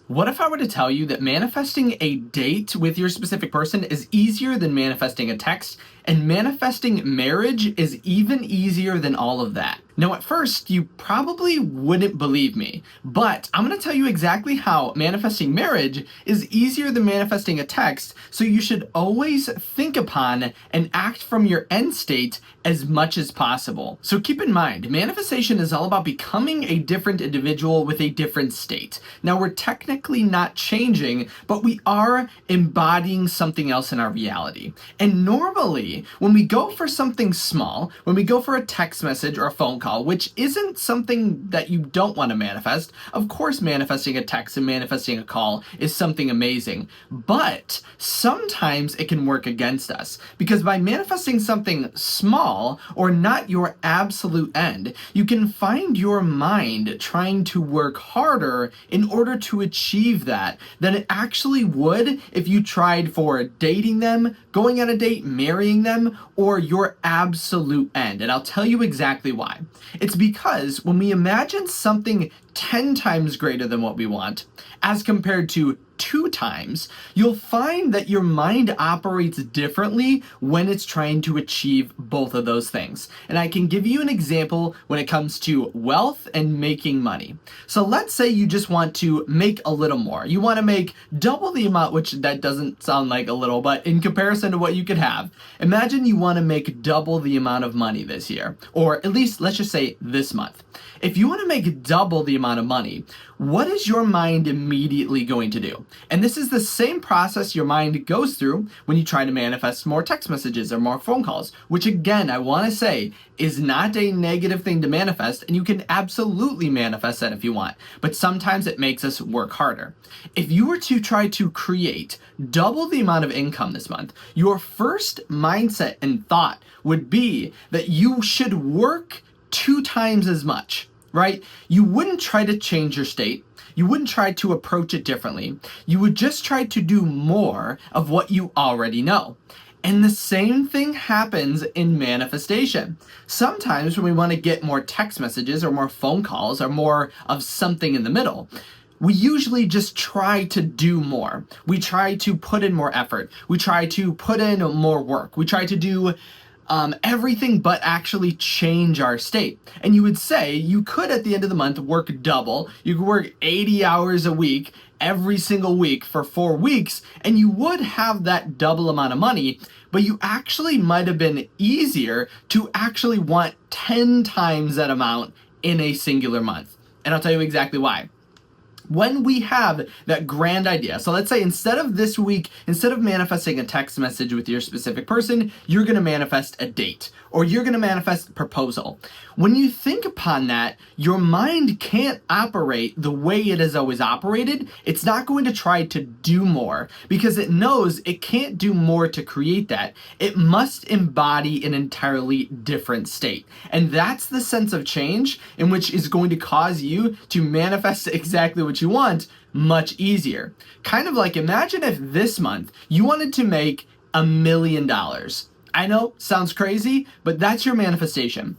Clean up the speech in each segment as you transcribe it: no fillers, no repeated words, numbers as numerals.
What if I were to tell you that manifesting a date with your specific person is easier than manifesting a text, and manifesting marriage is even easier than all of that? Now, at first, you probably wouldn't believe me, but I'm going to tell you exactly how manifesting marriage is easier than manifesting a text, so you should always think upon and act from your end state as much as possible. So keep in mind, manifestation is all about becoming a different individual with a different state. Now, we're technically not changing, but we are embodying something else in our reality. And normally, when we go for something small, when we go for a text message or a phone call, which isn't something that you don't want to manifest, of course manifesting a text and manifesting a call is something amazing, but sometimes it can work against us, because by manifesting something small or not your absolute end, you can find your mind trying to work harder in order to achieve that than it actually would if you tried for dating them, going on a date, marrying them, or your absolute end. And I'll tell you exactly why. It's because when we imagine something 10 times greater than what we want, as compared to 2 times, you'll find that your mind operates differently when it's trying to achieve both of those things. And I can give you an example when it comes to wealth and making money. So let's say you just want to make a little more. You want to make double the amount, which that doesn't sound like a little, but in comparison to what you could have, imagine you want to make double the amount of money this year, or at least let's just say this month. If you want to make double the amount of money, what is your mind immediately going to do? And this is the same process your mind goes through when you try to manifest more text messages or more phone calls, which again, I want to say is not a negative thing to manifest, and you can absolutely manifest that if you want, but sometimes it makes us work harder. If you were to try to create double the amount of income this month, your first mindset and thought would be that you should work 2 times as much. Right? You wouldn't try to change your state. You wouldn't try to approach it differently. You would just try to do more of what you already know. And the same thing happens in manifestation. Sometimes when we want to get more text messages or more phone calls or more of something in the middle, we usually just try to do more. We try to put in more effort. We try to put in more work. We try to do everything but actually change our state. And you would say you could at the end of the month work double. You could work 80 hours a week every single week for 4 weeks, and you would have that double amount of money, but you actually might have been easier to actually want 10 times that amount in a singular month. And I'll tell you exactly why. When we have that grand idea, so let's say instead of this week, instead of manifesting a text message with your specific person, you're going to manifest a date, or you're going to manifest a proposal. When you think upon that, your mind can't operate the way it has always operated. It's not going to try to do more because it knows it can't do more to create that. It must embody an entirely different state. And that's the sense of change in which is going to cause you to manifest exactly what you want much easier. Kind of like, imagine if this month you wanted to make $1 million. I know, sounds crazy, but that's your manifestation.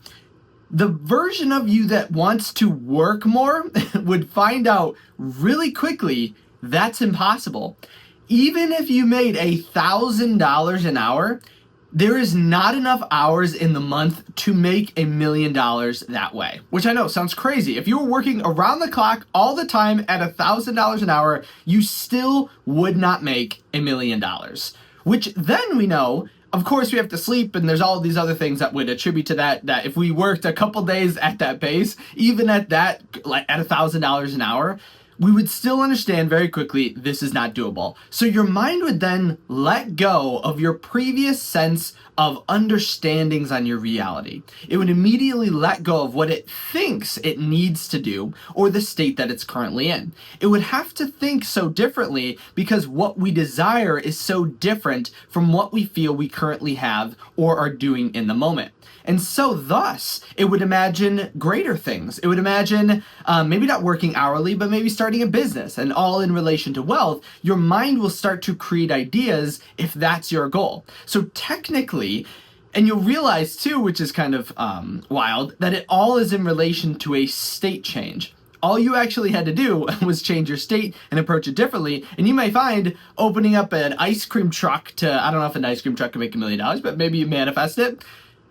The version of you that wants to work more would find out really quickly that's impossible. Even if you made $1,000 an hour, there is not enough hours in the month to make $1 million that way, which I know sounds crazy. If you were working around the clock all the time at $1,000 an hour, you still would not make $1 million, which then we know, of course, we have to sleep, and there's all these other things that would attribute to that if we worked a couple days at that pace, even at that, like at $1,000 an hour, we would still understand very quickly this is not doable. So your mind would then let go of your previous sense of understandings on your reality. It would immediately let go of what it thinks it needs to do or the state that it's currently in. It would have to think so differently because what we desire is so different from what we feel we currently have or are doing in the moment. And so thus, it would imagine greater things. It would imagine maybe not working hourly, but maybe starting a business. And all in relation to wealth, your mind will start to create ideas if that's your goal. So technically, and you'll realize too, which is kind of wild, that it all is in relation to a state change. All you actually had to do was change your state and approach it differently. And you may find opening up an ice cream truck to, I don't know if an ice cream truck can make $1 million, but maybe you manifest it.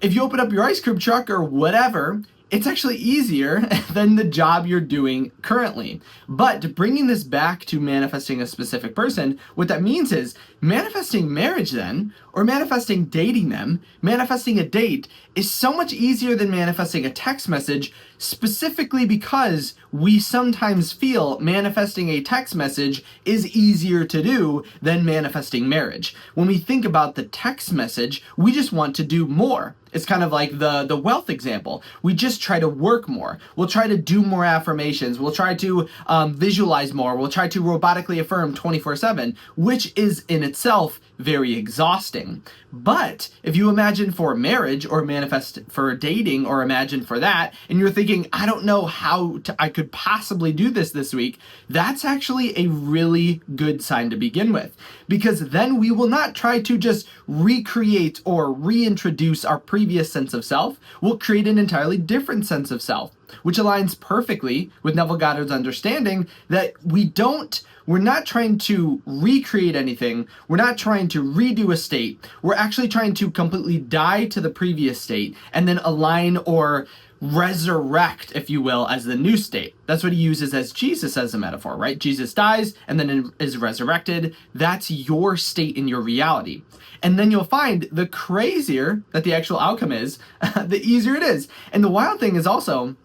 If you open up your ice cream truck or whatever, it's actually easier than the job you're doing currently. But bringing this back to manifesting a specific person, what that means is manifesting marriage then, or manifesting dating them, manifesting a date is so much easier than manifesting a text message, specifically because we sometimes feel manifesting a text message is easier to do than manifesting marriage. When we think about the text message, we just want to do more. It's kind of like the wealth example. We just try to work more. We'll try to do more affirmations. We'll try to visualize more. We'll try to robotically affirm 24/7, which is in itself very exhausting. But if you imagine for marriage or manifest for dating or imagine for that, and you're thinking, I don't know how I could possibly do this week, that's actually a really good sign to begin with. Because then we will not try to just recreate or reintroduce our previous sense of self. We'll create an entirely different sense of self, which aligns perfectly with Neville Goddard's understanding that we're not trying to recreate anything. We're not trying to redo a state. We're actually trying to completely die to the previous state and then align or resurrect, if you will, as the new state. That's what he uses as Jesus as a metaphor, right? Jesus dies and then is resurrected. That's your state in your reality. And then you'll find the crazier that the actual outcome is, the easier it is. And the wild thing is also,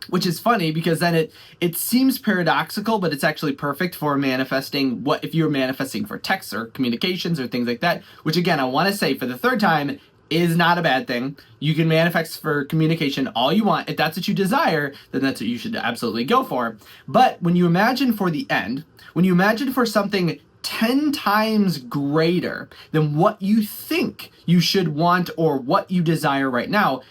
which is funny because then it seems paradoxical, but it's actually perfect for manifesting if you're manifesting for texts or communications or things like that, which again, I want to say for the third time is not a bad thing. You can manifest for communication all you want. If that's what you desire, then that's what you should absolutely go for. But when you imagine for the end, when you imagine for something 10 times greater than what you think you should want or what you desire right now,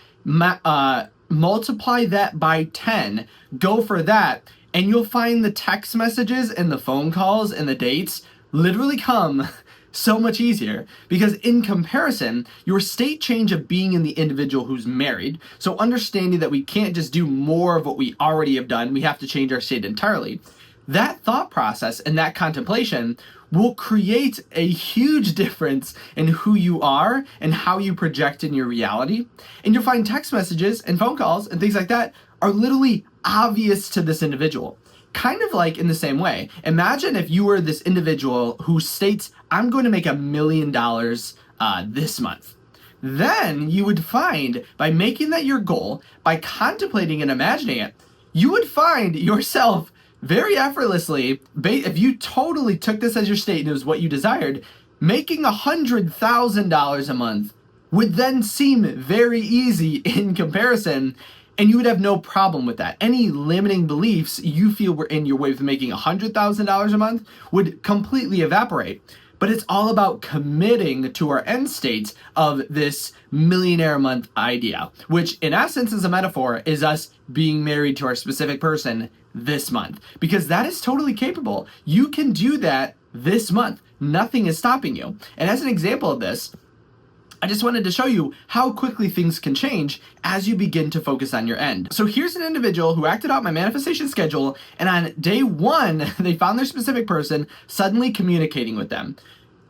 multiply that by 10, go for that, and you'll find the text messages and the phone calls and the dates literally come so much easier, because in comparison, your state change of being in the individual who's married, so understanding that we can't just do more of what we already have done, we have to change our state entirely. That thought process and that contemplation will create a huge difference in who you are and how you project in your reality. And you'll find text messages and phone calls and things like that are literally obvious to this individual. Kind of like in the same way. Imagine if you were this individual who states, I'm going to make $1 million this month. Then you would find, by making that your goal, by contemplating and imagining it, you would find yourself very effortlessly, if you totally took this as your state and it was what you desired, making $100,000 a month would then seem very easy in comparison, and you would have no problem with that. Any limiting beliefs you feel were in your way of making $100,000 a month would completely evaporate. But it's all about committing to our end states of this millionaire a month idea, which in essence is a metaphor, is us being married to our specific person this month, because that is totally capable. You can do that this month. Nothing is stopping you. And as an example of this, I just wanted to show you how quickly things can change as you begin to focus on your end. So here's an individual who acted out my manifestation schedule, and on day 1, they found their specific person suddenly communicating with them.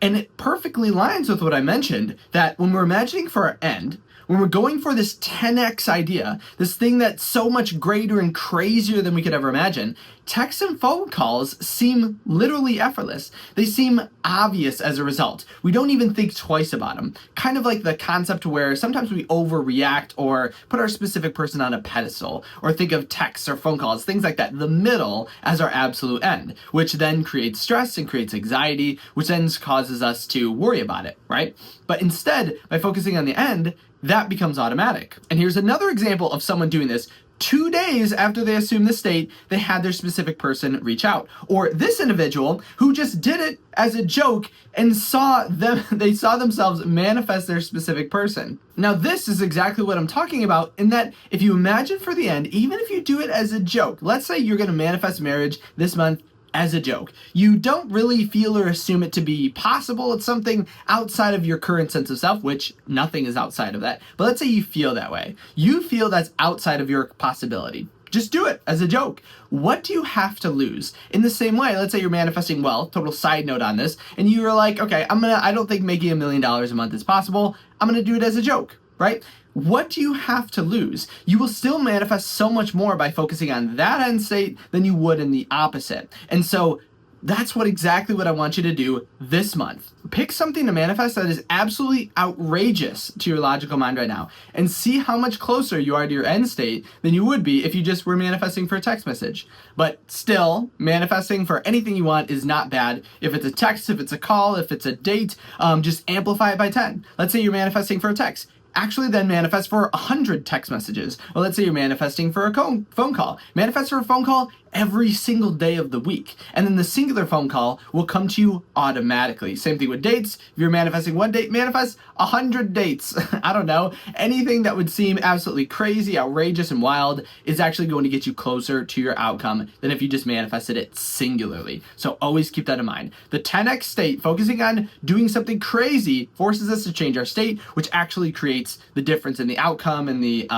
And it perfectly aligns with what I mentioned, that when we're imagining for our end, when we're going for this 10x idea, this thing that's so much greater and crazier than we could ever imagine, texts and phone calls seem literally effortless. They seem obvious as a result. We don't even think twice about them. Kind of like the concept where sometimes we overreact or put our specific person on a pedestal, or think of texts or phone calls, things like that, the middle as our absolute end, which then creates stress and creates anxiety, which then causes us to worry about it, right? But instead, by focusing on the end, that becomes automatic. And here's another example of someone doing this. 2 days after they assumed the state, they had their specific person reach out. Or this individual who just did it as a joke and they saw themselves manifest their specific person. Now this is exactly what I'm talking about, in that if you imagine for the end, even if you do it as a joke, let's say you're gonna manifest marriage this month as a joke. You don't really feel or assume it to be possible. It's something outside of your current sense of self, which nothing is outside of that. But let's say you feel that way. You feel that's outside of your possibility. Just do it as a joke. What do you have to lose? In the same way, let's say you're manifesting wealth, total side note on this, and you're like, okay, I don't think making $1 million a month is possible. I'm gonna do it as a joke, right? What do you have to lose? You will still manifest so much more by focusing on that end state than you would in the opposite. And so that's exactly what I want you to do this month. Pick something to manifest that is absolutely outrageous to your logical mind right now and see how much closer you are to your end state than you would be if you just were manifesting for a text message. But still, manifesting for anything you want is not bad. If it's a text, if it's a call, if it's a date, just amplify it by 10. Let's say you're manifesting for a text. Actually then manifest for 100 text messages. Or let's say you're manifesting for a phone call. Manifest for a phone call every single day of the week. And then the singular phone call will come to you automatically. Same thing with dates. If you're manifesting one date, manifest 100 dates. I don't know. Anything that would seem absolutely crazy, outrageous, and wild is actually going to get you closer to your outcome than if you just manifested it singularly. So always keep that in mind. The 10x state, focusing on doing something crazy, forces us to change our state, which actually creates the difference in the outcome and the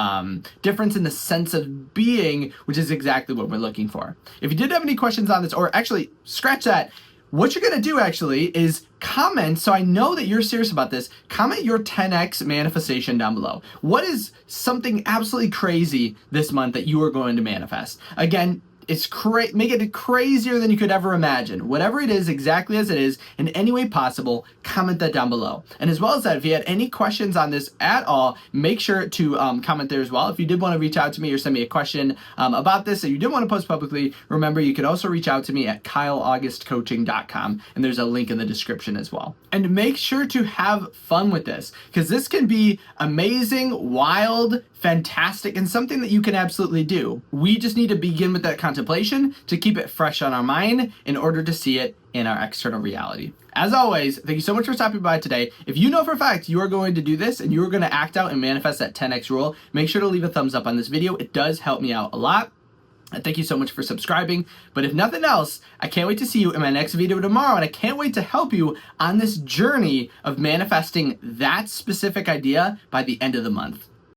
difference in the sense of being, which is exactly what we're looking for. If you did have any questions on this, or actually scratch that, what you're gonna do actually is comment, so I know that you're serious about this. Comment your 10x manifestation down below. What is something absolutely crazy this month that you are going to manifest? Again, it's make it crazier than you could ever imagine. Whatever it is, exactly as it is, in any way possible, comment that down below. And as well as that, if you had any questions on this at all, make sure to comment there as well. If you did want to reach out to me or send me a question about this that you did want to post publicly, remember you can also reach out to me at kyleaugustcoaching.com, and there's a link in the description as well. And make sure to have fun with this, because this can be amazing, wild, fantastic, and something that you can absolutely do. We just need to begin with that contemplation to keep it fresh on our mind in order to see it in our external reality. As always, thank you so much for stopping by today. If you know for a fact you are going to do this and you are going to act out and manifest that 10x rule, make sure to leave a thumbs up on this video. It does help me out a lot. And thank you so much for subscribing. But if nothing else, I can't wait to see you in my next video tomorrow, and I can't wait to help you on this journey of manifesting that specific idea by the end of the month.